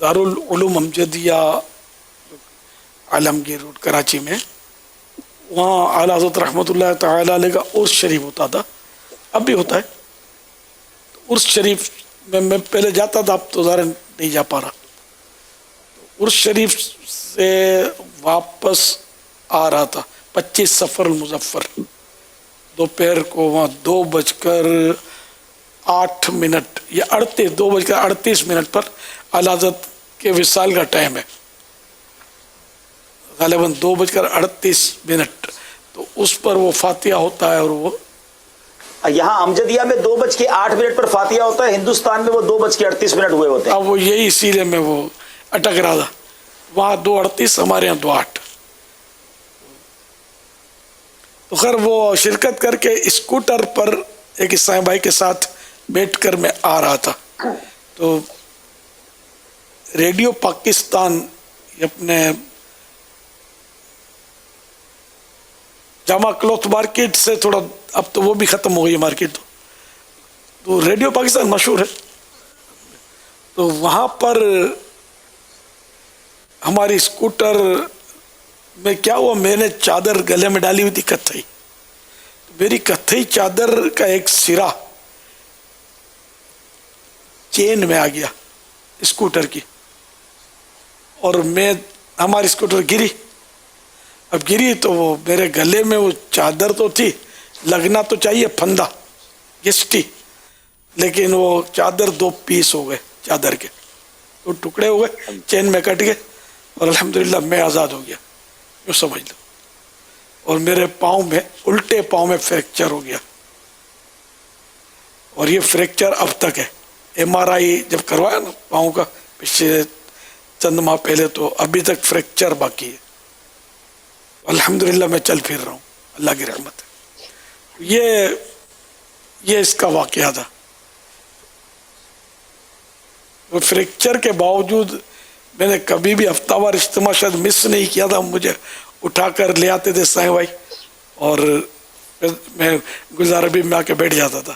دارالعلوم امجدیہ عالمگیر road Karachi میں، وہاں اعلیٰ حضرت رحمۃ اللہ تعالیٰ علیہ کا عرس شریف ہوتا تھا، اب بھی ہوتا ہے۔ عرس شریف میں پہلے جاتا تھا، اب تو ظاہر نہیں جا پا رہا۔ عرس شریف سے واپس آ رہا تھا 25 صفر المظفر، دوپہر کو وہاں 2:08 یا 2:38 پر اعلیٰ حضرت کے وصال کا ٹائم ہے، غالباً 2:38، تو اس پر وہ فاتحہ ہوتا ہے، اور وہ یہاں امجدیہ میں 2:08 پر فاتحہ ہوتا ہے، ہندوستان میں وہ 2:38 ہوئے ہوتے ہیں۔ اب وہ یہی اسی لیے میں وہ اٹک رہا تھا، وہاں 2:38، ہمارے یہاں 2:08۔ تو خیر وہ شرکت کر کے اسکوٹر پر ایک عیسائی بھائی کے ساتھ بیٹھ کر میں آ رہا تھا، تو ریڈیو پاکستان اپنے جامع کلوتھ مارکیٹ سے تھوڑا، اب تو وہ بھی ختم ہو گئی مارکیٹ، تو ریڈیو پاکستان مشہور ہے، تو وہاں پر ہماری اسکوٹر میں کیا ہوا، میں نے چادر گلے میں ڈالی ہوئی تھی کتھئی، میری کتھئی چادر کا ایک سرا چین میں آ گیا اسکوٹر کی، اور ہماری اسکوٹر گری۔ اب گری تو وہ میرے گلے میں وہ چادر تو تھی، لگنا تو چاہیے پھندا گسٹی، لیکن وہ چادر 2 پیس ہو گئے، چادر کے 2 ٹکڑے ہو گئے، چین میں کٹ گئے، اور الحمدللہ میں آزاد ہو گیا، یوں سمجھ لو۔ اور میرے پاؤں میں، الٹے پاؤں میں فریکچر ہو گیا، اور یہ فریکچر اب تک ہے۔ MRI جب کروایا نا پاؤں کا پچھلے چند ماہ پہلے، تو ابھی تک فریکچر باقی ہے۔ الحمدللہ میں چل پھر رہا ہوں، اللہ کی رحمت ہے۔ یہ اس کا واقعہ تھا۔ وہ فریکچر کے باوجود میں نے کبھی بھی ہفتہ وار اجتماع شاید مس نہیں کیا تھا، مجھے اٹھا کر لے آتے تھے سائیں بھائی، اور میں گلزار حبیب میں آ کے بیٹھ جاتا تھا۔